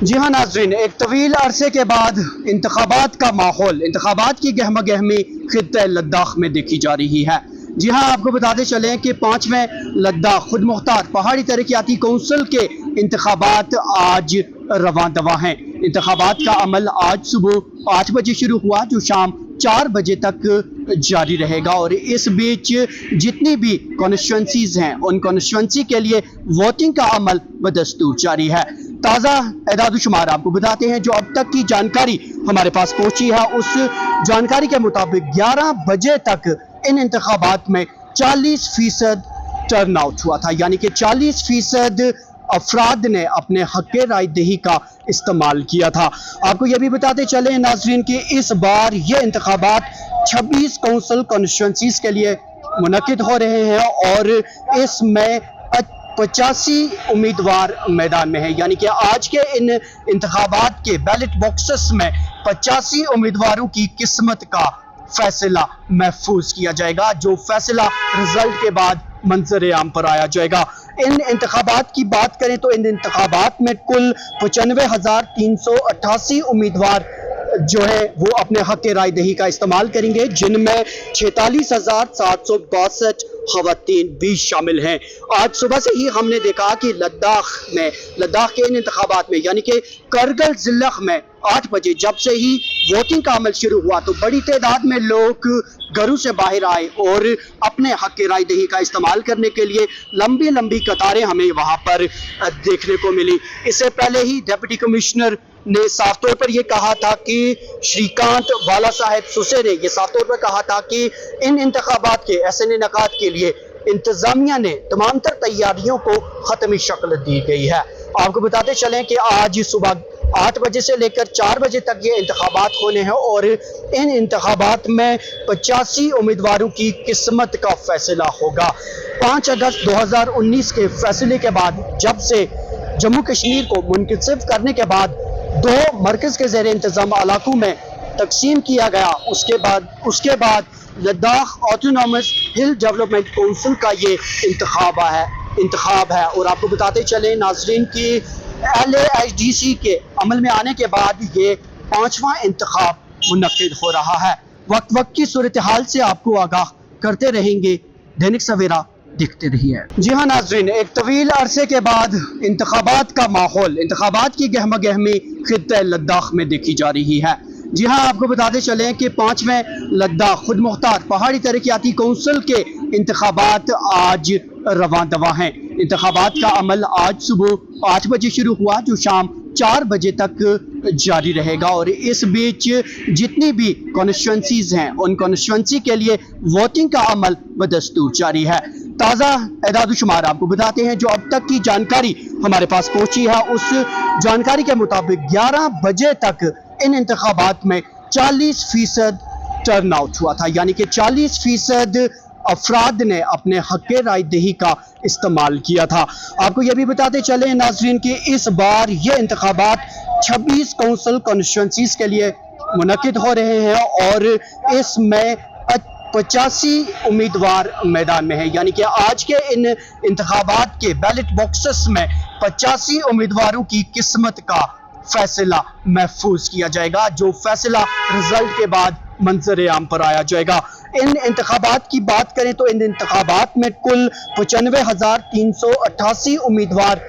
जी हाँ नाज़रीन, एक तवील अरसे के बाद इंतखाबात का माहौल, इंतखाबात की गहमा गहमी खित्ते लद्दाख में देखी जा रही है। जी हाँ, आपको बताते चलें कि 5वें लद्दाख खुद मुख्तार पहाड़ी तरक्याती कौंसिल के इंतखाबात आज रवां दवा हैं। इंतखाबात का अमल आज सुबह 8 बजे शुरू हुआ, जो शाम 4 बजे तक जारी रहेगा और इस बीच जितनी भी कॉन्स्टिट्यूंसीज हैं उन कॉन्स्टिट्यूंसी के लिए वोटिंग का अमल बदस्तूर जारी है। ताज़ा एदाद शुमार आपको बताते हैं, जो अब तक की जानकारी हमारे पास पहुंची है, उस जानकारी के मुताबिक 11 बजे तक इन इंतखाबात में 40% टर्न आउट हुआ था, यानी कि 40% अफराद ने अपने हक़ राय दही का इस्तेमाल किया था। आपको यह भी बताते चले नाज़रीन कि इस बार ये इंतखाबात 26 कौंसिल कॉन्स्टिट्यूंसीज के लिए मुनक्किद हो रहे हैं और इसमें 85 उम्मीदवार मैदान में हैं, यानी कि आज के इन इंतखाबात के बैलेट बॉक्सेस में 85 उम्मीदवारों की किस्मत का फैसला महफूज किया जाएगा, जो फैसला रिजल्ट के बाद मंजर आम पर आया जाएगा। इन इंतखाबात की बात करें तो इन इंतखाबात में कुल 95,388 उम्मीदवार जो है वो अपने हक़ राय दही का इस्तेमाल करेंगे, जिनमें 46,762 ख़वातीन भी शामिल हैं। आज सुबह से ही हमने देखा कि लद्दाख के इन इंतखाबात में, यानी कि करगिल ज़िला में 8 बजे जब से ही वोटिंग का अमल शुरू हुआ तो बड़ी तादाद में लोग घरों से बाहर आए और अपने हक़ राय दही का इस्तेमाल करने के लिए लंबी लंबी कतारें हमें वहाँ पर देखने को मिली। इससे पहले ही डिप्टी कमिश्नर ने साफ तौर पर यह कहा था कि श्रीकांत बाला साहेब सुसे ने यह साफ तौर पर कहा था कि इन इंतखाबात के ऐसे इनेकाद के लिए इंतजामिया ने तमाम तर तैयारियों को ख़त्मी शक्ल दी गई है। आपको बताते चलें कि आज सुबह 8 बजे से लेकर 4 बजे तक ये इंतखाबात होने हैं और इन इंतखाबात में 85 उम्मीदवारों की किस्मत का फैसला होगा। 5 अगस्त 2019 के फैसले के बाद, जब से जम्मू कश्मीर को मुनक़िब करने के बाद 2 मरकज़ के ज़ेर इंतज़ाम इलाकों में तकसीम किया गया, उसके बाद लद्दाख ऑटोनॉमस हिल डेवलपमेंट कौंसिल का ये इंतखाब है। और आपको बताते चले नाजरीन की LAHDC के अमल में आने के बाद ये 5वां इंतखाब मुनक्किद हो रहा है। वक्त वक्त की सूरत हाल से आपको आगाह करते रहेंगे। दैनिक सवेरा देखते रहिए। जी हाँ नाजरीन, एक तवील अरसे के बाद इंतखाबात का माहौल, इंतखाबात की गहमा गहमी खित्ते लद्दाख में देखी जा रही है। जी हाँ, आपको बताते चलें कि 5वें लद्दाख खुद मुख्तार पहाड़ी तरक्याती कौंसिल के इंतखाबात आज रवां दवा हैं। इंतखाबात का अमल आज सुबह 8 बजे शुरू हुआ, जो शाम 4 बजे तक जारी रहेगा और इस बीच जितनी भी कॉन्स्टिट्यूंसीज हैं उन कॉन्स्टिट्यूंसी के लिए वोटिंग का अमल बदस्तूर जारी है। ताज़ा एदाद शुमार आपको बताते हैं, जो अब तक की जानकारी हमारे पास पहुंची है, उस जानकारी के मुताबिक 11 बजे तक इन इंतखाबात में 40% टर्न आउट हुआ था, यानी कि 40% अफराद ने अपने हक़ राय दही का इस्तेमाल किया था। आपको यह भी बताते चले नाजरीन कि इस बार ये इंतखाबात 26 कौंसिल कॉन्स्टिट्यूंसीज के लिए मुनक्किद हो रहे हैं और इसमें 85 उम्मीदवार मैदान में हैं, यानी कि आज के इन इंतखाबात के बैलेट बॉक्सेस में 85 उम्मीदवारों की किस्मत का फैसला महफूज किया जाएगा, जो फैसला रिजल्ट के बाद मंजर आम पर आया जाएगा। इन इंतखाबात की बात करें तो इन इंतखाबात में कुल 95,388 उम्मीदवार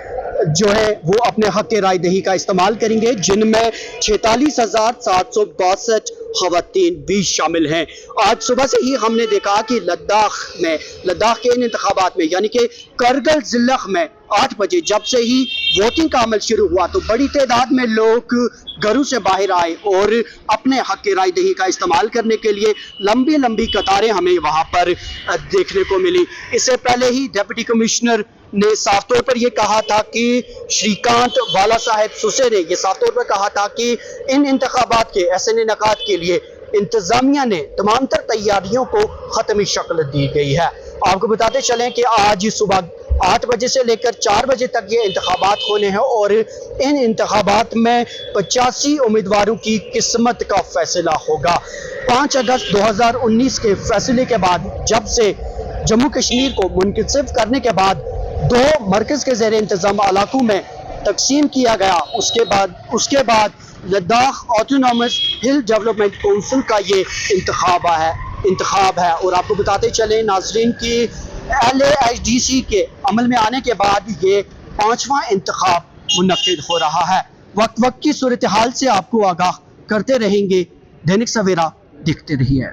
जो है वो अपने हक़ राय दही का इस्तेमाल करेंगे, जिनमें 46,762 ख़वातीन भी शामिल हैं। आज सुबह से ही हमने देखा कि लद्दाख के इन इंतखाबात में, यानी कि करगिल ज़िला में 8 बजे जब से ही वोटिंग का अमल शुरू हुआ तो बड़ी तादाद में लोग घरों से बाहर आए और अपने हक़ राय दही का इस्तेमाल करने के लिए लंबी लंबी कतारें हमें वहाँ पर देखने को मिली। इससे पहले ही डिप्टी कमिश्नर ने साफ तौर पर यह कहा था कि श्रीकांत बाला साहेब सुसे ने यह साफ तौर पर कहा था कि इन इंतखाबात के ऐसे इनेकाद के लिए इंतजामिया ने तमाम तर तैयारियों को ख़त्मी शक्ल दी गई है। आपको बताते चलें कि आज सुबह 8 बजे से लेकर 4 बजे तक ये इंतखाबात होने हैं और इन इंतखाबात में 85 उम्मीदवारों की किस्मत का फैसला होगा। 5 अगस्त 2019 के फैसले के बाद, जब से जम्मू कश्मीर को मुनक़िब करने के बाद 2 मरकज़ के ज़ेर इंतज़ाम इलाकों में تقسیم کیا گیا، اس کے بعد لداخ آٹونومس ہل ڈیولپمنٹ کونسل کا یہ انتخاب ہے۔ اور آپ کو بتاتے چلیں ناظرین کی LAHDC کے عمل میں آنے کے بعد یہ 5واں انتخاب منعقد ہو رہا ہے۔ وقت کی صورتحال سے آپ کو آگاہ کرتے رہیں گے۔ دینک سویرا دیکھتے رہیے۔